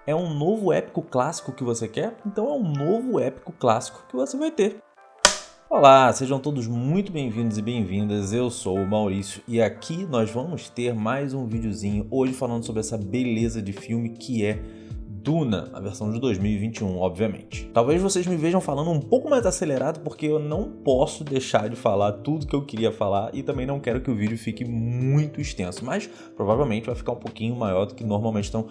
É um novo épico clássico que você quer? Então é um novo épico clássico que você vai ter. Olá, sejam todos muito bem-vindos e bem-vindas, eu sou o Maurício e aqui nós vamos ter mais um videozinho hoje falando sobre essa beleza de filme que é Duna, a versão de 2021, obviamente. Talvez vocês me vejam falando um pouco mais acelerado porque eu não posso deixar de falar tudo que eu queria falar e também não quero que o vídeo fique muito extenso, mas provavelmente vai ficar um pouquinho maior do que normalmente, então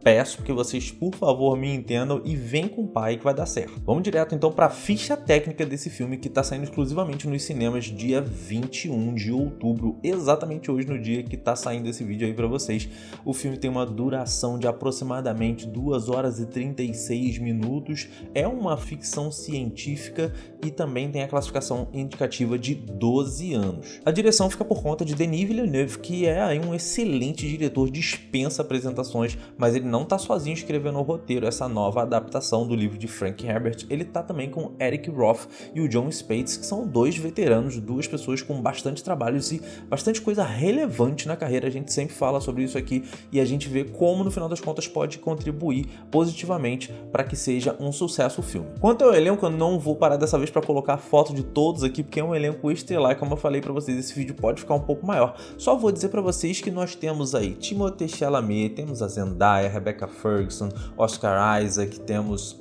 peço que vocês, por favor, me entendam e vem com o pai que vai dar certo. Vamos direto então para a ficha técnica desse filme que está saindo exclusivamente nos cinemas dia 21 de outubro, exatamente hoje no dia que está saindo esse vídeo aí para vocês. O filme tem uma duração de aproximadamente 2 horas e 36 minutos, é uma ficção científica e também tem a classificação indicativa de 12 anos. A direção fica por conta de Denis Villeneuve, que é aí um excelente diretor, dispensa apresentações, mas ele não tá sozinho escrevendo o roteiro, essa nova adaptação do livro de Frank Herbert. Ele tá também com Eric Roth e o Jon Spaihts, que são dois veteranos, duas pessoas com bastante trabalhos e bastante coisa relevante na carreira. A gente sempre fala sobre isso aqui e a gente vê como no final das contas pode contribuir positivamente para que seja um sucesso o filme. Quanto ao elenco, eu não vou parar dessa vez para colocar foto de todos aqui, porque é um elenco estelar, como eu falei para vocês, esse vídeo pode ficar um pouco maior. Só vou dizer para vocês que nós temos aí Timothée Chalamet, temos a Zendaya, Rebecca Ferguson, Oscar Isaac, temos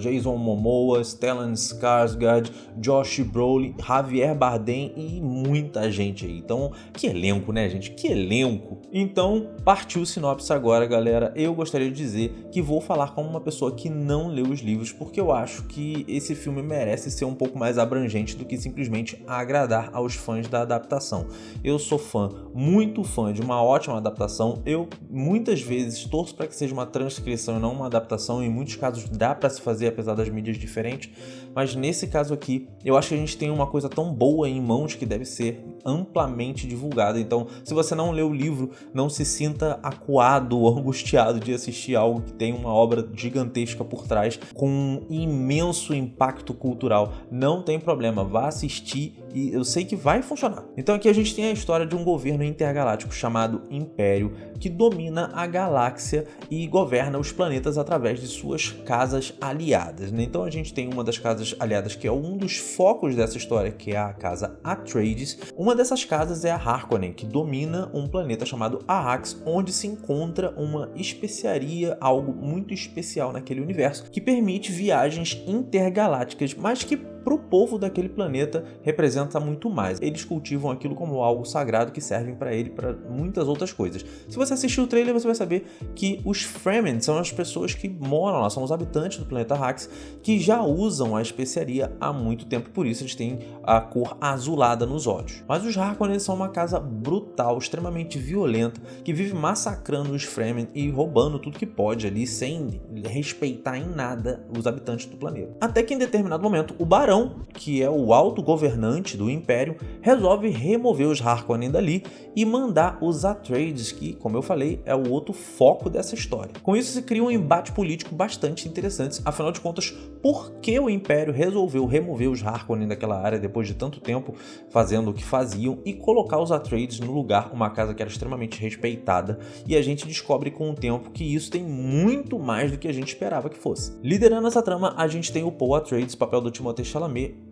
Jason Momoa, Stellan Skarsgård, Josh Brolin, Javier Bardem e muita gente aí. Então, que elenco, né, gente? Que elenco! Então, partiu o sinopse agora, galera. Eu gostaria de dizer que vou falar como uma pessoa que não leu os livros, porque eu acho que esse filme merece ser um pouco mais abrangente do que simplesmente agradar aos fãs da adaptação. Eu sou fã, muito fã de uma ótima adaptação. Eu muitas vezes torço para que seja uma transcrição e não uma adaptação. Em muitos casos dá para se fazer apesar das mídias diferentes, mas nesse caso aqui eu acho que a gente tem uma coisa tão boa em mãos que deve ser amplamente divulgada. Então, se você não leu o livro, não se sinta acuado ou angustiado de assistir algo que tem uma obra gigantesca por trás com um imenso impacto cultural. Não tem problema, vá assistir e eu sei que vai funcionar. Então aqui a gente tem a história de um governo intergaláctico chamado Império, que domina a galáxia e governa os planetas através de suas casas aliadas, né? Então a gente tem uma das casas aliadas que é um dos focos dessa história, que é a casa Atreides. Uma dessas casas é a Harkonnen, que domina um planeta chamado Arrax, onde se encontra uma especiaria, algo muito especial naquele universo, que permite viagens intergalácticas, mas que para o povo daquele planeta representa muito mais. Eles cultivam aquilo como algo sagrado que servem para ele para muitas outras coisas. Se você assistir o trailer, você vai saber que os Fremen são as pessoas que moram lá, são os habitantes do planeta Arrax, que já usam a especiaria há muito tempo, por isso eles têm a cor azulada nos olhos. Mas os Harkonnen são uma casa brutal, extremamente violenta, que vive massacrando os Fremen e roubando tudo que pode ali, sem respeitar em nada os habitantes do planeta. Até que em determinado momento, o Barão, que é o alto governante do Império, resolve remover os Harkonnen dali e mandar os Atreides, que, como eu falei, é o outro foco dessa história. Com isso se cria um embate político bastante interessante. Afinal de contas, por que o Império resolveu remover os Harkonnen daquela área depois de tanto tempo fazendo o que faziam e colocar os Atreides no lugar, uma casa que era extremamente respeitada? E a gente descobre com o tempo que isso tem muito mais do que a gente esperava que fosse. Liderando essa trama, a gente tem o Paul Atreides, papel do Timothée Chalamet,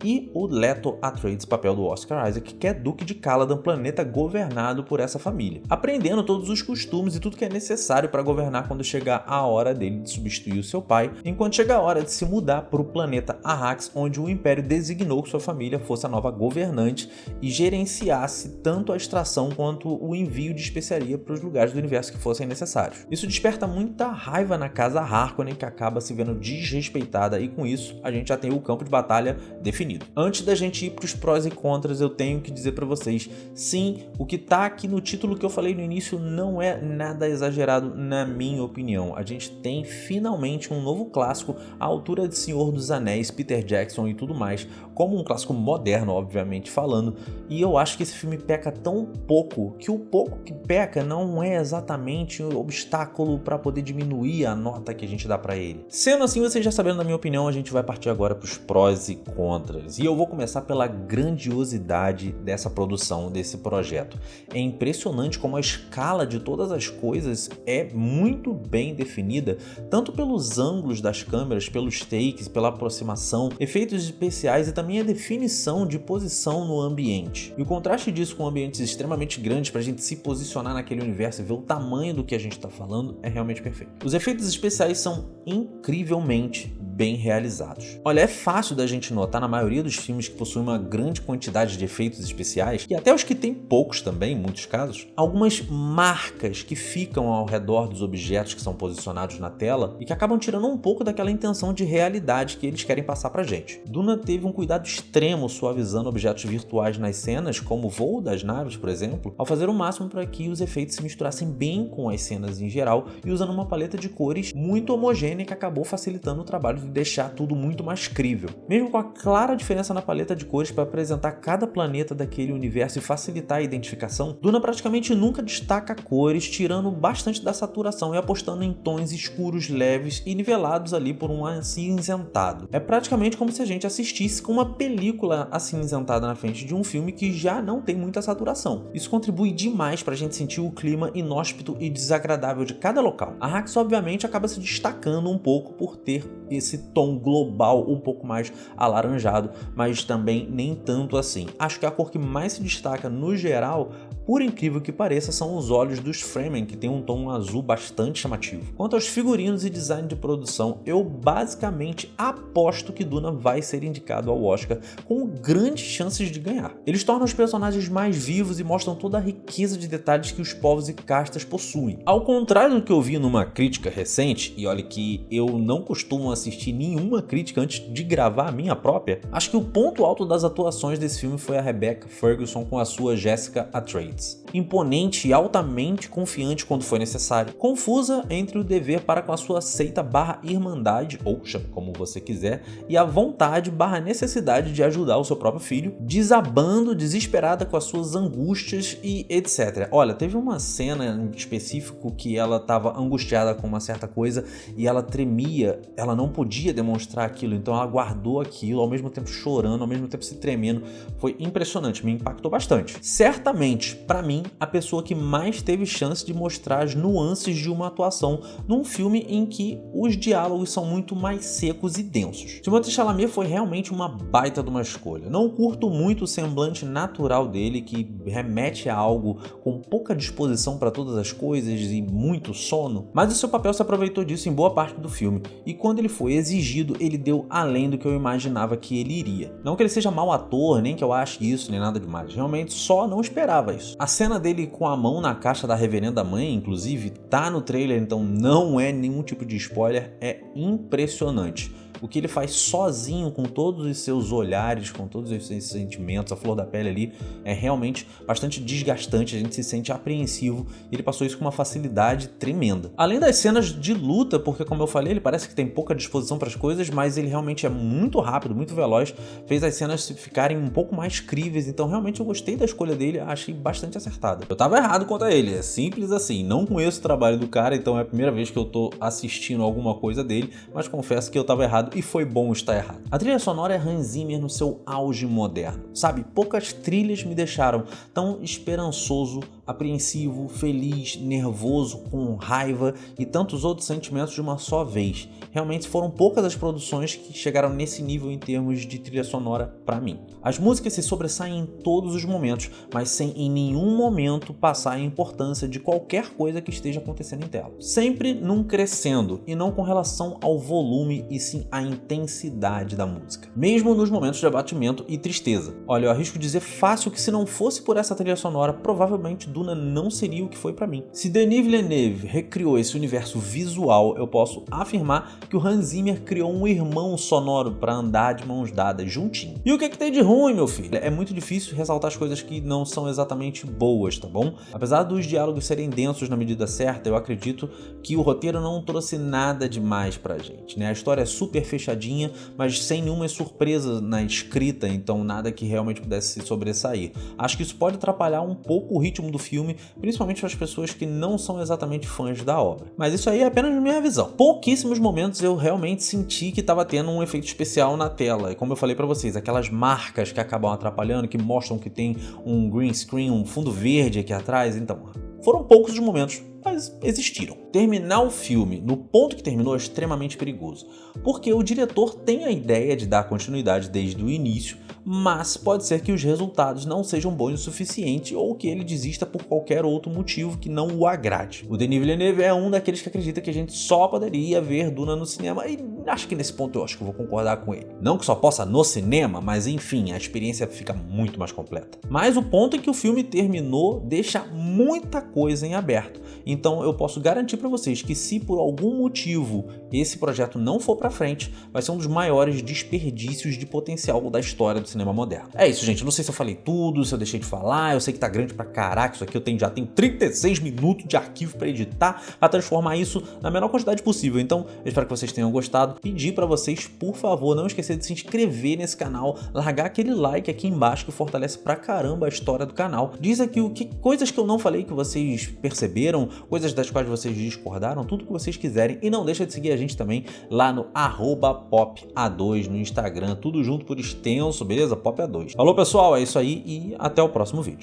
e o Leto Atreides, papel do Oscar Isaac, que é Duque de Caladan, planeta governado por essa família, aprendendo todos os costumes e tudo que é necessário para governar quando chegar a hora dele de substituir o seu pai, enquanto chega a hora de se mudar para o planeta Arrax, onde o Império designou que sua família fosse a nova governante e gerenciasse tanto a extração quanto o envio de especiaria para os lugares do universo que fossem necessários. Isso desperta muita raiva na casa Harkonnen, que acaba se vendo desrespeitada, e com isso a gente já tem o campo de batalha definido. Antes da gente ir para os prós e contras, eu tenho que dizer para vocês, sim, o que tá aqui no título que eu falei no início não é nada exagerado na minha opinião. A gente tem finalmente um novo clássico à altura de Senhor dos Anéis, Peter Jackson e tudo mais, como um clássico moderno, obviamente falando, e eu acho que esse filme peca tão pouco, que o pouco que peca não é exatamente um obstáculo para poder diminuir a nota que a gente dá para ele. Sendo assim, vocês já sabendo da minha opinião, a gente vai partir agora para os prós e contras. E eu vou começar pela grandiosidade dessa produção, desse projeto. É impressionante como a escala de todas as coisas é muito bem definida, tanto pelos ângulos das câmeras, pelos takes, pela aproximação, efeitos especiais e também a definição de posição no ambiente. E o contraste disso com ambientes extremamente grandes para a gente se posicionar naquele universo e ver o tamanho do que a gente está falando é realmente perfeito. Os efeitos especiais são incrivelmente bem realizados. Olha, é fácil da gente notar na maioria dos filmes que possuem uma grande quantidade de efeitos especiais, e até os que têm poucos também, em muitos casos, algumas marcas que ficam ao redor dos objetos que são posicionados na tela e que acabam tirando um pouco daquela intenção de realidade que eles querem passar pra gente. Duna teve um cuidado extremo suavizando objetos virtuais nas cenas, como o voo das naves, por exemplo, ao fazer o máximo para que os efeitos se misturassem bem com as cenas em geral e usando uma paleta de cores muito homogênea que acabou facilitando o trabalho de deixar tudo muito mais crível. Mesmo com a clara diferença na paleta de cores para apresentar cada planeta daquele universo e facilitar a identificação, Duna praticamente nunca destaca cores, tirando bastante da saturação e apostando em tons escuros leves e nivelados ali por um acinzentado. É praticamente como se a gente assistisse com uma película acinzentada na frente de um filme que já não tem muita saturação. Isso contribui demais para a gente sentir o clima inóspito e desagradável de cada local. A Arrakis obviamente acaba se destacando um pouco por ter esse tom global um pouco mais alaranjado, mas também nem tanto assim. Acho que a cor que mais se destaca no geral, por incrível que pareça, são os olhos dos Fremen, que tem um tom azul bastante chamativo. Quanto aos figurinos e design de produção, eu basicamente aposto que Duna vai ser indicado ao Oscar com grandes chances de ganhar. Eles tornam os personagens mais vivos e mostram toda a riqueza de detalhes que os povos e castas possuem. Ao contrário do que eu vi numa crítica recente, e olha que eu não costumo assistir nenhuma crítica antes de gravar a minha própria, acho que o ponto alto das atuações desse filme foi a Rebecca Ferguson com a sua Jessica Atreides. Imponente e altamente confiante quando foi necessário, confusa entre o dever para com a sua seita / irmandade, ou chame como você quiser, e a vontade / necessidade de ajudar o seu próprio filho, desabando, desesperada com as suas angústias e etc. Olha, teve uma cena em específico que ela estava angustiada com uma certa coisa e ela tremia, ela não podia demonstrar aquilo, então ela guardou aquilo, ao mesmo tempo chorando, ao mesmo tempo se tremendo. Foi impressionante, me impactou bastante. Certamente, para mim, a pessoa que mais teve chance de mostrar as nuances de uma atuação num filme em que os diálogos são muito mais secos e densos. Timothée Chalamet foi realmente uma baita de uma escolha. Não curto muito o semblante natural dele, que remete a algo com pouca disposição para todas as coisas e muito sono, mas o seu papel se aproveitou disso em boa parte do filme, e quando ele foi exigido, ele deu além do que eu imaginava que ele iria. Não que ele seja mau ator, nem que eu ache isso, nem nada demais, realmente só não esperava isso. A cena dele com a mão na caixa da reverenda mãe, inclusive, tá no trailer, então não é nenhum tipo de spoiler, é impressionante. O que ele faz sozinho, com todos os seus olhares, com todos os seus sentimentos, a flor da pele ali, é realmente bastante desgastante, a gente se sente apreensivo, e ele passou isso com uma facilidade tremenda. Além das cenas de luta, porque como eu falei, ele parece que tem pouca disposição para as coisas, mas ele realmente é muito rápido, muito veloz, fez as cenas ficarem um pouco mais críveis, então realmente eu gostei da escolha dele, achei bastante acertada. Eu tava errado quanto a ele, é simples assim, não conheço o trabalho do cara, então é a primeira vez que eu tô assistindo alguma coisa dele, mas confesso que eu tava errado e foi bom estar errado. A trilha sonora é Hans Zimmer no seu auge moderno, sabe? Poucas trilhas me deixaram tão esperançoso, apreensivo, feliz, nervoso, com raiva e tantos outros sentimentos de uma só vez. Realmente foram poucas as produções que chegaram nesse nível em termos de trilha sonora para mim. As músicas se sobressaem em todos os momentos, mas sem em nenhum momento passar a importância de qualquer coisa que esteja acontecendo em tela. Sempre num crescendo e não com relação ao volume e sim à intensidade da música. Mesmo nos momentos de abatimento e tristeza. Olha, eu arrisco dizer fácil que se não fosse por essa trilha sonora, provavelmente Duna não seria o que foi para mim. Se Denis Villeneuve recriou esse universo visual, eu posso afirmar que o Hans Zimmer criou um irmão sonoro para andar de mãos dadas juntinho. E o que tem de ruim, meu filho? É muito difícil ressaltar as coisas que não são exatamente boas, tá bom? Apesar dos diálogos serem densos na medida certa, eu acredito que o roteiro não trouxe nada demais pra gente, né? A história é super fechadinha, mas sem nenhuma surpresa na escrita, então nada que realmente pudesse se sobressair. Acho que isso pode atrapalhar um pouco o ritmo do filme, principalmente para as pessoas que não são exatamente fãs da obra. Mas isso aí é apenas minha visão. Pouquíssimos momentos eu realmente senti que estava tendo um efeito especial na tela. E como eu falei para vocês, aquelas marcas que acabam atrapalhando, que mostram que tem um green screen, um fundo verde aqui atrás, então foram poucos os momentos, mas existiram. Terminar o filme no ponto que terminou é extremamente perigoso, porque o diretor tem a ideia de dar continuidade desde o início, mas pode ser que os resultados não sejam bons o suficiente ou que ele desista por qualquer outro motivo que não o agrade. O Denis Villeneuve é um daqueles que acredita que a gente só poderia ver Duna no cinema, e acho que nesse ponto eu acho que eu vou concordar com ele. Não que só possa no cinema, mas enfim, a experiência fica muito mais completa. Mas o ponto em que o filme terminou deixa muita coisa em aberto. Então eu posso garantir para vocês que se por algum motivo esse projeto não for para frente, vai ser um dos maiores desperdícios de potencial da história do cinema moderno. É isso, gente. Eu não sei se eu falei tudo, se eu deixei de falar. Eu sei que tá grande pra caraca isso aqui. Eu já tenho 36 minutos de arquivo para editar, para transformar isso na menor quantidade possível. Então eu espero que vocês tenham gostado. Pedir para vocês, por favor, não esquecer de se inscrever nesse canal, largar aquele like aqui embaixo que fortalece pra caramba a história do canal. Diz aqui coisas que eu não falei que vocês perceberam, coisas das quais vocês discordaram, tudo que vocês quiserem. E não deixa de seguir a gente também lá no @popA2 no Instagram, tudo junto por extenso, beleza? Pop A2. Falou, pessoal, é isso aí e até o próximo vídeo.